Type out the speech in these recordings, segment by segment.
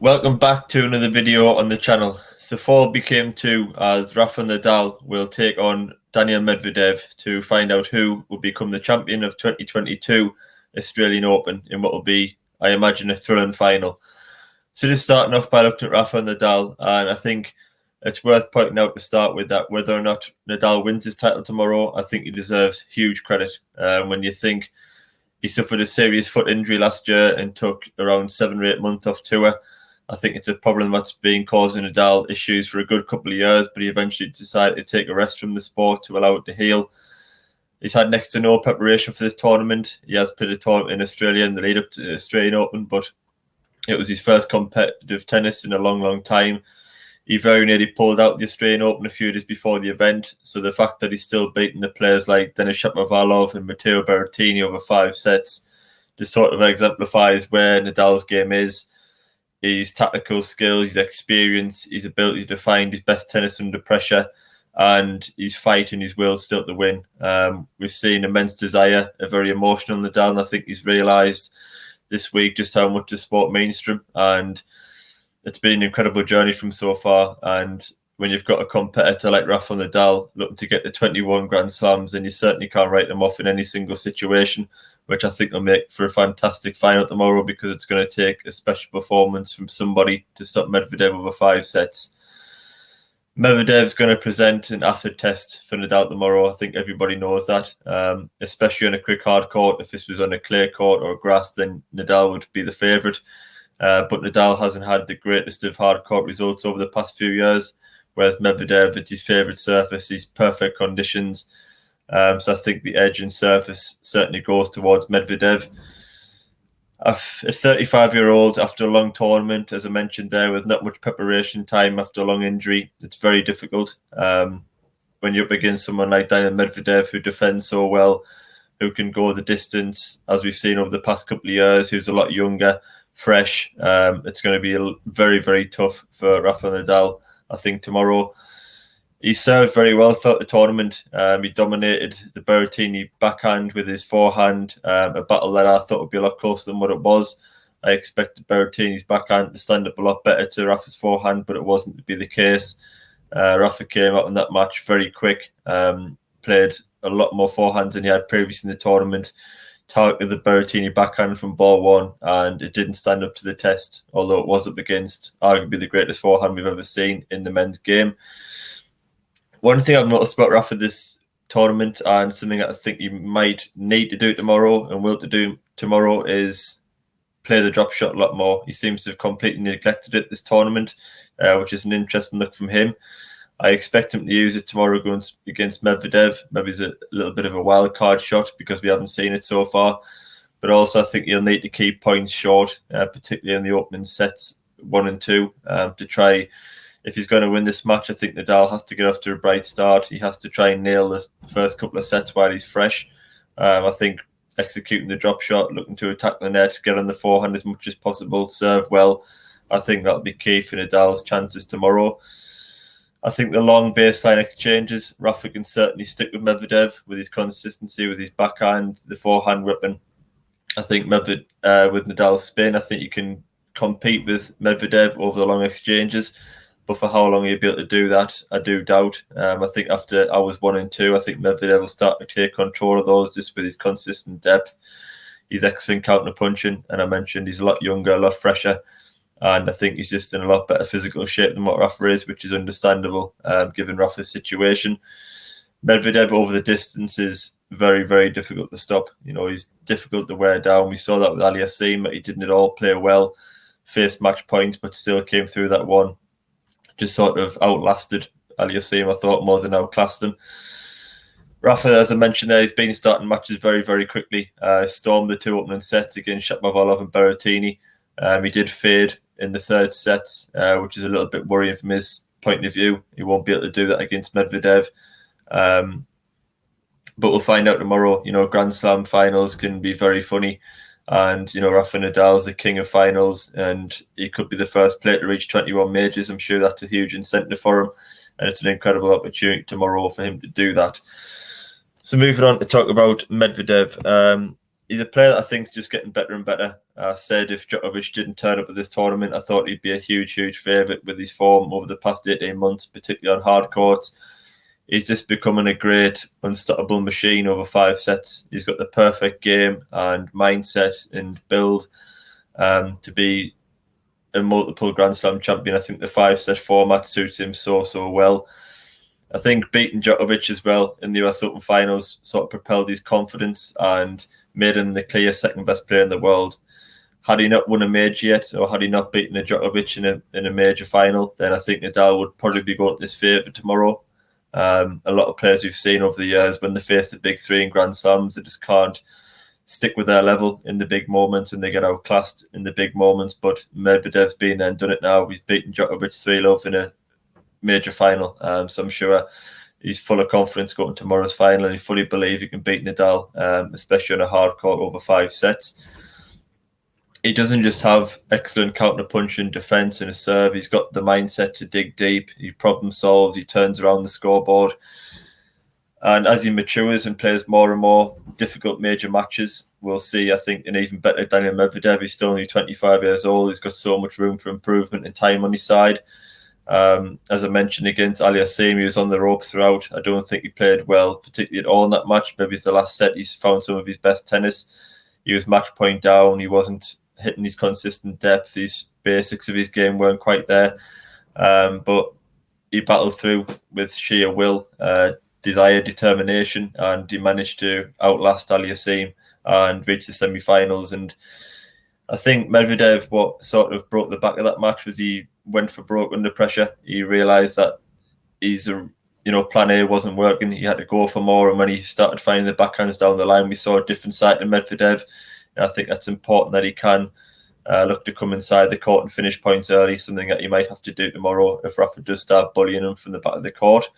Welcome back to another video on the channel. So 4 became 2 as Rafa Nadal will take on Daniel Medvedev to find out who will become the champion of 2022 Australian Open in what will be, I imagine, a thrilling final. So just starting off by looking at Rafa Nadal, and I think it's worth pointing out to start with that whether or not Nadal wins his title tomorrow, I think he deserves huge credit. When you think he suffered a serious foot injury last year and took around 7 or 8 months off tour, I think it's a problem that's been causing Nadal issues for a good couple of years, but he eventually decided to take a rest from the sport to allow it to heal. He's had next to no preparation for this tournament. He has played a tournament in Australia in the lead up to the Australian Open, but it was his first competitive tennis in a long, long time. He very nearly pulled out the Australian Open a few days before the event, so the fact that he's still beating the players like Denis Shapovalov and Matteo Berrettini over 5 sets just sort of exemplifies where Nadal's game is. His tactical skills, his experience, his ability to find his best tennis under pressure, and his fight and his will still to win. We've seen immense desire, a very emotional Nadal, and I think he's realised this week just how much the sport means to him. And it's been an incredible journey from so far. And when you've got a competitor like Rafa Nadal looking to get to 21 Grand Slams, then you certainly can't write them off in any single situation, which I think will make for a fantastic final tomorrow because it's going to take a special performance from somebody to stop Medvedev over 5 sets. Medvedev's going to present an acid test for Nadal tomorrow. I think everybody knows that, especially on a quick hard court. If this was on a clay court or grass, then Nadal would be the favourite. But Nadal hasn't had the greatest of hard court results over the past few years, whereas Medvedev, it's his favourite surface, his perfect conditions. So I think the edge and surface certainly goes towards Medvedev. A 35-year-old after a long tournament, as I mentioned there, with not much preparation time after a long injury, it's very difficult. When you're up against someone like Daniel Medvedev, who defends so well, who can go the distance, as we've seen over the past couple of years, who's a lot younger, fresh. It's going to be very, very tough for Rafa Nadal, I think, tomorrow. He served very well throughout the tournament. He dominated the Berrettini backhand with his forehand, a battle that I thought would be a lot closer than what it was. I expected Berrettini's backhand to stand up a lot better to Rafa's forehand, but it wasn't to be the case. Rafa came out in that match very quick, played a lot more forehands than he had previously in the tournament, targeted the Berrettini backhand from ball one, and it didn't stand up to the test, although it was up against arguably the greatest forehand we've ever seen in the men's game. One thing I've noticed about Rafa this tournament, and something that I think he might need to do tomorrow and will to do tomorrow, is play the drop shot a lot more. He seems to have completely neglected it this tournament, which is an interesting look from him. I expect him to use it tomorrow against Medvedev. Maybe it's a little bit of a wild card shot because we haven't seen it so far. But also I think he'll need to keep points short, particularly in the opening sets 1 and 2, to try. If he's going to win this match, I think Nadal has to get off to a bright start. He has to try and nail the first couple of sets while he's fresh. I think executing the drop shot, looking to attack the net, get on the forehand as much as possible, serve well. I think that'll be key for Nadal's chances tomorrow. I think the long baseline exchanges, Rafa can certainly stick with Medvedev with his consistency, with his backhand, the forehand whipping. I think with Nadal's spin, I think you can compete with Medvedev over the long exchanges. But for how long he'll be able to do that, I do doubt. I think after hours 1 and 2, I think Medvedev will start to take control of those just with his consistent depth. He's excellent counter-punching, and I mentioned he's a lot younger, a lot fresher. And I think he's just in a lot better physical shape than what Rafa is, which is understandable given Rafa's situation. Medvedev over the distance is very, very difficult to stop. You know, he's difficult to wear down. We saw that with Aliassime, but he didn't at all play well, faced match points, but still came through that one. Just sort of outlasted Aliassime, I thought, more than outclassed him. Rafa, as I mentioned there, he's been starting matches very, very quickly. Stormed the 2 opening sets against Shapovalov and Berrettini. He did fade in the 3rd set, which is a little bit worrying from his point of view. He won't be able to do that against Medvedev. But we'll find out tomorrow. You know, Grand Slam finals can be very funny. And, you know, Rafa Nadal is the king of finals, and he could be the first player to reach 21 majors. I'm sure that's a huge incentive for him, and it's an incredible opportunity tomorrow for him to do that. So moving on to talk about Medvedev. he's a player that I think is just getting better and better. I said if Djokovic didn't turn up at this tournament, I thought he'd be a huge favourite with his form over the past 18 months, particularly on hard courts. He's just becoming a great, unstoppable machine over 5 sets. He's got the perfect game and mindset and build to be a multiple Grand Slam champion. I think the 5-set format suits him so well. I think beating Djokovic as well in the US Open finals sort of propelled his confidence and made him the clear second best player in the world. Had he not won a major yet, or had he not beaten a Djokovic in a major final, then I think Nadal would probably be going to this favourite tomorrow. A lot of players we've seen over the years, when they face the big three in Grand Slams, they just can't stick with their level in the big moments and they get outclassed in the big moments. But Medvedev's been there and done it now. He's beaten Djokovic 3-0 in a major final. So I'm sure he's full of confidence going to tomorrow's final, and he fully believes he can beat Nadal, especially on a hard court over 5 sets. He doesn't just have excellent counter-punch and defence and a serve. He's got the mindset to dig deep. He problem solves. He turns around the scoreboard. And as he matures and plays more and more difficult major matches, we'll see, I think, an even better Daniel Medvedev. He's still only 25 years old. He's got so much room for improvement and time on his side. As I mentioned against Aliassime, he was on the ropes throughout. I don't think he played well, particularly at all in that match. Maybe it's the last set he's found some of his best tennis. He was match point down. He wasn't hitting his consistent depth. His basics of his game weren't quite there. But he battled through with sheer will, desire, determination, and he managed to outlast Aliassime and reach the semi-finals. And I think Medvedev, what sort of broke the back of that match was he went for broke under pressure. He realised that plan A wasn't working. He had to go for more, and when he started finding the backhands down the line, we saw a different side to Medvedev. And I think that's important that he can look to come inside the court and finish points early, something that he might have to do tomorrow if Rafa does start bullying him from the back of the court.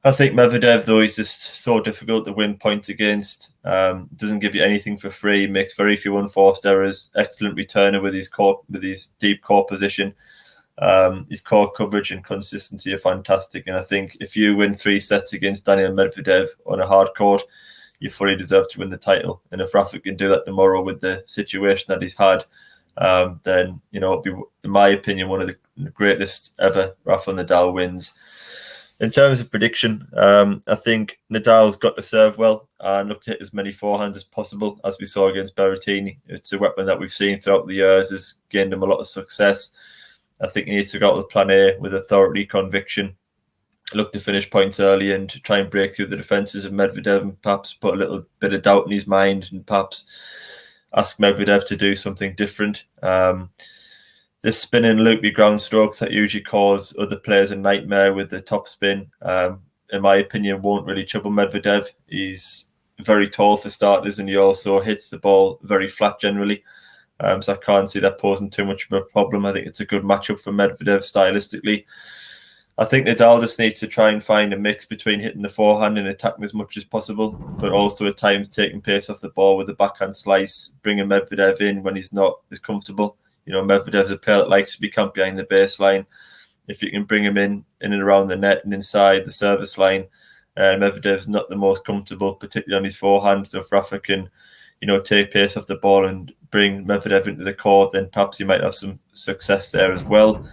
I think Medvedev, though, he's just so difficult to win points against. Doesn't give you anything for free. Makes very few unforced errors. Excellent returner with his deep court position. His court coverage and consistency are fantastic. And I think if you win 3 sets against Daniel Medvedev on a hard court, you fully deserve to win the title. And if Rafa can do that tomorrow with the situation that he's had, then it'll be, in my opinion, one of the greatest ever Rafa Nadal wins. In terms of prediction, I think Nadal's got to serve well and look to hit as many forehands as possible, as we saw against Berrettini. It's a weapon that we've seen throughout the years, has gained him a lot of success. I think he needs to go out with plan A with authority, conviction, look to finish points early and try and break through the defences of Medvedev and perhaps put a little bit of doubt in his mind and perhaps ask Medvedev to do something different. The spinning loopy ground strokes that usually cause other players a nightmare with the top spin, in my opinion, won't really trouble Medvedev. He's very tall for starters, and he also hits the ball very flat generally. So I can't see that posing too much of a problem. I think it's a good matchup for Medvedev stylistically. I think Nadal just needs to try and find a mix between hitting the forehand and attacking as much as possible, but also at times taking pace off the ball with a backhand slice, bringing Medvedev in when he's not as comfortable. Medvedev's a player that likes to be camped behind the baseline. If you can bring him in and around the net and inside the service line, Medvedev's not the most comfortable, particularly on his forehand. So if Rafa can, take pace off the ball and bring Medvedev into the court, then perhaps he might have some success there as well.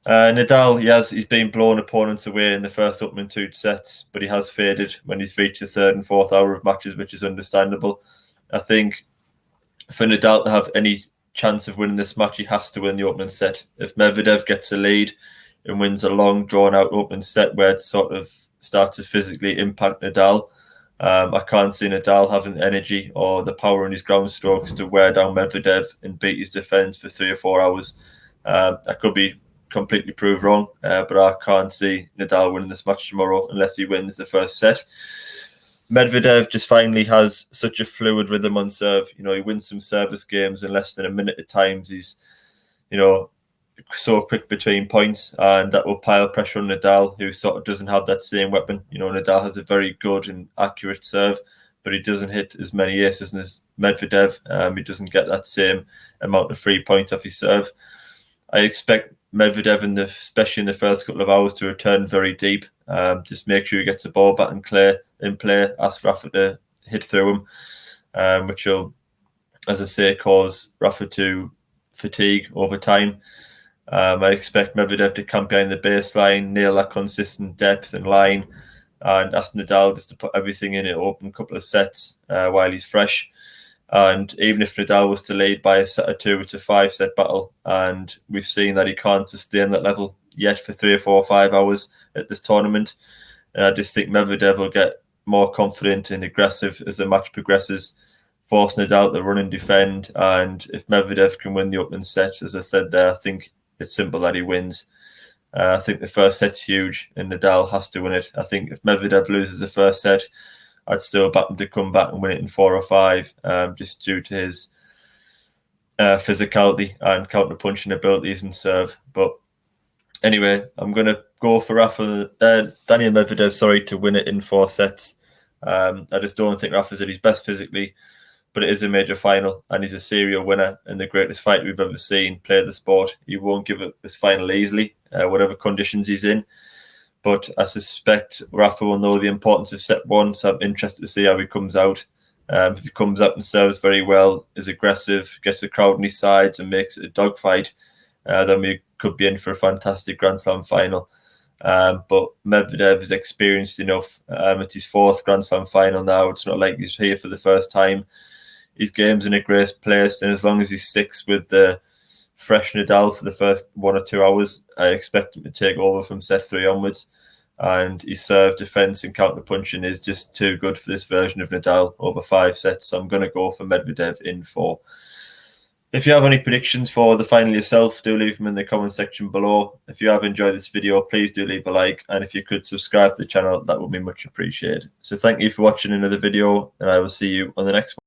Nadal, he's been blowing opponents away in the first opening 2 sets, but he has faded when he's reached the 3rd and 4th hour of matches, which is understandable. I think for Nadal to have any chance of winning this match, he has to win the opening set. If Medvedev gets a lead and wins a long, drawn-out opening set where it sort of starts to physically impact Nadal, I can't see Nadal having the energy or the power in his ground strokes to wear down Medvedev and beat his defence for 3 or 4 hours. I could be completely proved wrong, but I can't see Nadal winning this match tomorrow unless he wins the first set. Medvedev just finally has such a fluid rhythm on serve. He wins some service games in less than a minute at times. He's, so quick between points, and that will pile pressure on Nadal, who sort of doesn't have that same weapon. Nadal has a very good and accurate serve, but he doesn't hit as many aces as Medvedev. He doesn't get that same amount of free points off his serve. I expect Medvedev, especially in the first couple of hours, to return very deep. Just make sure he gets the ball back in play, ask Rafa to hit through him. which will, as I say, cause Rafa to fatigue over time. I expect Medvedev to camp behind the baseline, nail that consistent depth and line, and ask Nadal just to put everything in an open couple of sets while he's fresh. And even if Nadal was to lead by a set or two, it's a 5-set battle. And we've seen that he can't sustain that level yet for 3 or 4 or 5 hours at this tournament. And I just think Medvedev will get more confident and aggressive as the match progresses, force Nadal to run and defend. And if Medvedev can win the opening set, as I said there, I think it's simple that he wins. I think the first set's huge and Nadal has to win it. I think if Medvedev loses the first set, I'd still back him to come back and win it in 4 or 5, just due to his physicality and counter-punching abilities and serve. But anyway, I'm going to go for Daniel Medvedev, to win it in 4 sets. I just don't think Rafa's at his best physically, but it is a major final and he's a serial winner and the greatest fighter we've ever seen play the sport. He won't give up this final easily, whatever conditions he's in. But I suspect Rafa will know the importance of set 1, so I'm interested to see how he comes out. If he comes up and serves very well, is aggressive, gets the crowd on his sides and makes it a dogfight, then we could be in for a fantastic Grand Slam final. But Medvedev is experienced enough. It's his 4th Grand Slam final now. It's not like he's here for the first time. His game's in a great place, and as long as he sticks with the fresh Nadal for the first 1 or 2 hours, I expect him to take over from set 3 onwards. And his serve, defense, and counter punching is just too good for this version of Nadal over 5 sets. So I'm going to go for Medvedev in 4. If you have any predictions for the final yourself, do leave them in the comment section below. If you have enjoyed this video, please do leave a like. And if you could subscribe to the channel, that would be much appreciated. So thank you for watching another video, and I will see you on the next one.